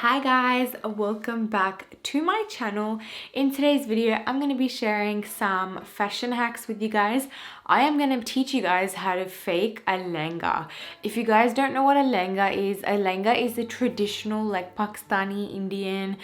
Hi guys, welcome back to my channel. In today's video I'm going to be sharing some fashion hacks with you guys. I am going to teach you guys how to fake a lehenga. If you guys don't know what a lehenga is a traditional like Pakistani Indian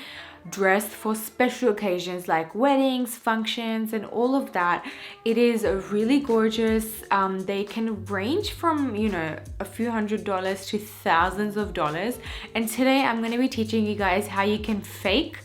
dress for special occasions like weddings, functions, and all of that. It is really gorgeous. They can range from, you know, a few $100s to thousands of dollars. And today I'm going to be teaching you guys how you can fake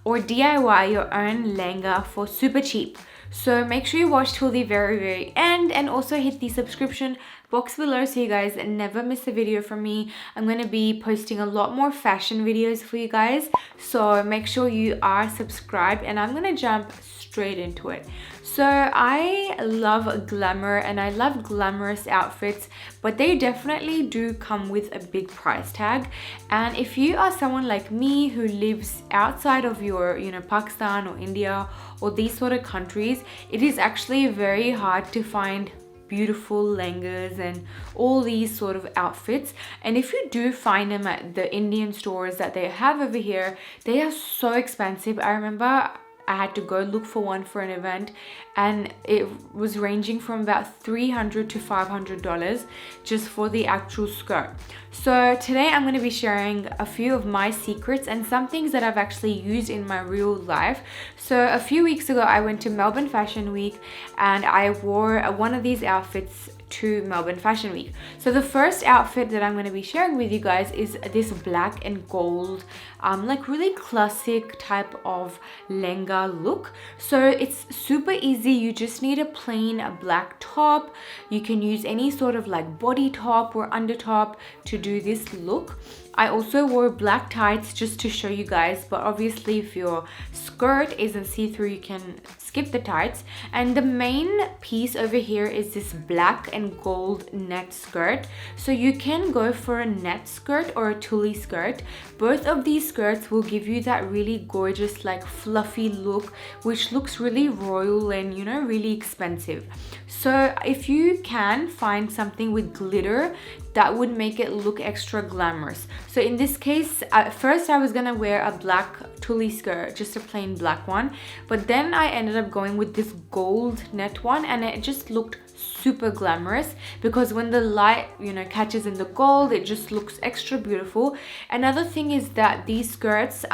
or DIY your own lehenga for super cheap. So make sure you watch till the very end, and also hit the subscription box below so you guys never miss a video from me. I'm going to be posting a lot more fashion videos for you guys, so make sure you are subscribed, and I'm going to jump straight into it. So I love glamour and I love glamorous outfits, but they definitely do come with a big price tag. And if you are someone like me who lives outside of your, you know, Pakistan or India or these sort of countries, it is actually very hard to find beautiful lehengas and all these sort of outfits. And if you do find them at the Indian stores that they have over here, they are so expensive. I remember I had to go look for one for an event, and it was ranging from about $300 to $500 just for the actual skirt. So today I'm going to be sharing a few of my secrets and some things that I've actually used in my real life. So a few weeks ago I went to Melbourne Fashion Week and I wore one of these outfits to Melbourne Fashion Week. So the first outfit that I'm going to be sharing with you guys is this black and gold like really classic type of lehenga look. So it's super easy. You just need a plain black top. You can use any sort of like body top or under top to do this look. I also wore black tights just to show you guys, but obviously if your skirt isn't see-through you can skip the tights. And the main piece over here is this black and gold net skirt. So you can go for a net skirt or a tulle skirt. Both of these skirts will give you that really gorgeous like fluffy look, which looks really royal and, you know, really expensive. So if you can find something with glitter, that would make it look extra glamorous. So in this case, at first I was gonna wear a black tulle skirt, just a plain black one, but then I ended up going with this gold net one, and it just looked super glamorous because when the light, you know, catches in the gold, it just looks extra beautiful. Another thing is that these skirts,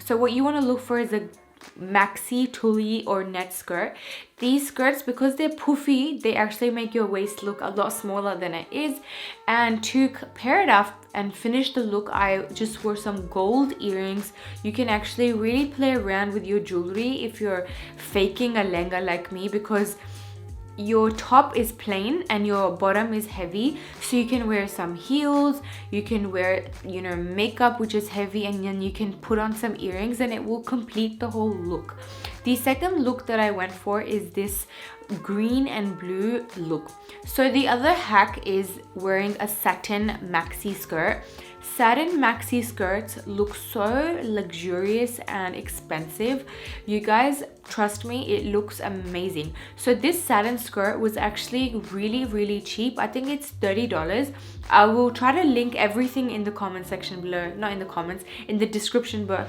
so what you want to look for is a maxi tulle or net skirt. These skirts, because they're puffy, they actually make your waist look a lot smaller than it is. And to pair it up and finish the look, I just wore some gold earrings. You can actually really play around with your jewelry if you're faking a lehenga like me, because your top is plain and your bottom is heavy, so you can wear some heels, you can wear, you know, makeup which is heavy, and then you can put on some earrings and it will complete the whole look. The second look that I went for is this green and blue look. So the other hack is wearing a satin maxi skirt. Satin maxi skirts look so luxurious and expensive. You guys, trust me, it looks amazing. So this satin skirt was actually really cheap. I think it's $30. I will try to link everything in the comment section below, not in the comments, in the description below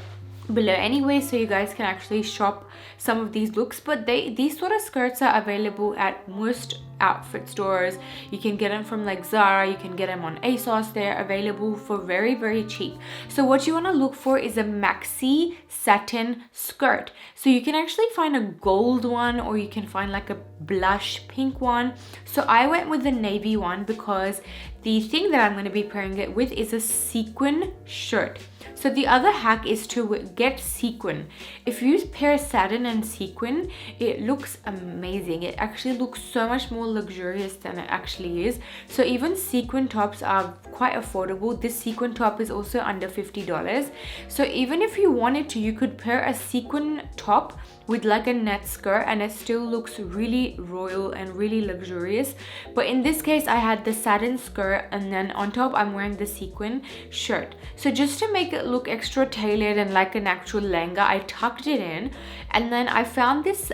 anyway, so you guys can actually shop some of these looks. But these sort of skirts are available at most outfit stores. You can get them from like Zara, you can get them on ASOS. They're available for very cheap. So what you want to look for is a maxi satin skirt. So you can actually find a gold one, or you can find like a blush pink one. So I went with the navy one because the thing that I'm going to be pairing it with is a sequin shirt. So the other hack is to get sequin. If you pair satin and sequin, it looks amazing. It actually looks so much more luxurious than it actually is. So even sequin tops are quite affordable. This sequin top is also under $50. So even if you wanted to, you could pair a sequin top with like a net skirt and it still looks really royal and really luxurious. But in this case I had the satin skirt and then on top I'm wearing the sequin shirt. So just to make it look extra tailored and like an actual lehenga, I tucked it in, and then I found this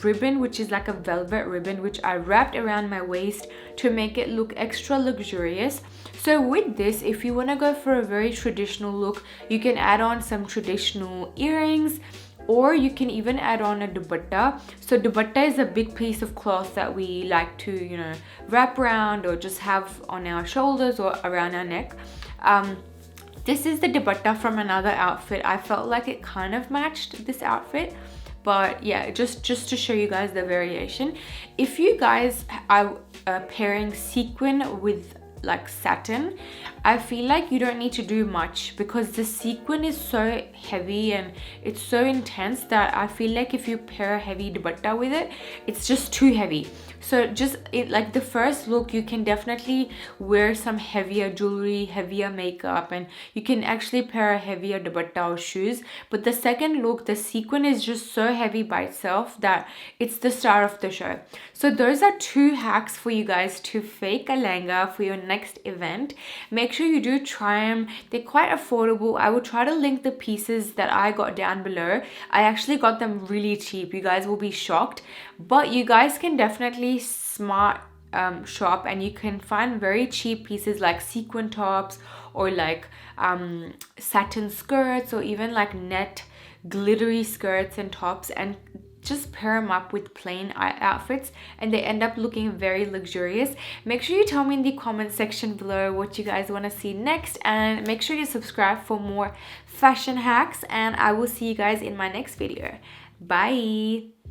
ribbon which is like a velvet ribbon which I wrapped wrapped around my waist to make it look extra luxurious. So with this, if you want to go for a very traditional look, you can add on some traditional earrings, or you can even add on a dupatta. So dupatta is a big piece of cloth that we like to, you know, wrap around or just have on our shoulders or around our neck. This is the dupatta from another outfit. I felt like it kind of matched this outfit, but yeah, just to show you guys the variation. If you guys are pairing sequin with like satin, I feel like you don't need to do much, because the sequin is so heavy and it's so intense that I feel like if you pair a heavy dupatta with it, it's just too heavy. So just like the first look, you can definitely wear some heavier jewelry, heavier makeup, and you can actually pair a heavier dupatta or shoes. But the second look, the sequin is just so heavy by itself that it's the star of the show. So those are 2 hacks for you guys to fake a lehenga for your next event. Make sure you do try them. They're quite affordable. I will try to link the pieces that I got down below. I actually got them really cheap. You guys will be shocked, but you guys can definitely smart shop, and you can find very cheap pieces like sequin tops or like satin skirts, or even like net glittery skirts and tops, and just pair them up with plain outfits and they end up looking very luxurious. Make sure you tell me in the comment section below what you guys want to see next, and make sure you subscribe for more fashion hacks, and I will see you guys in my next video. Bye.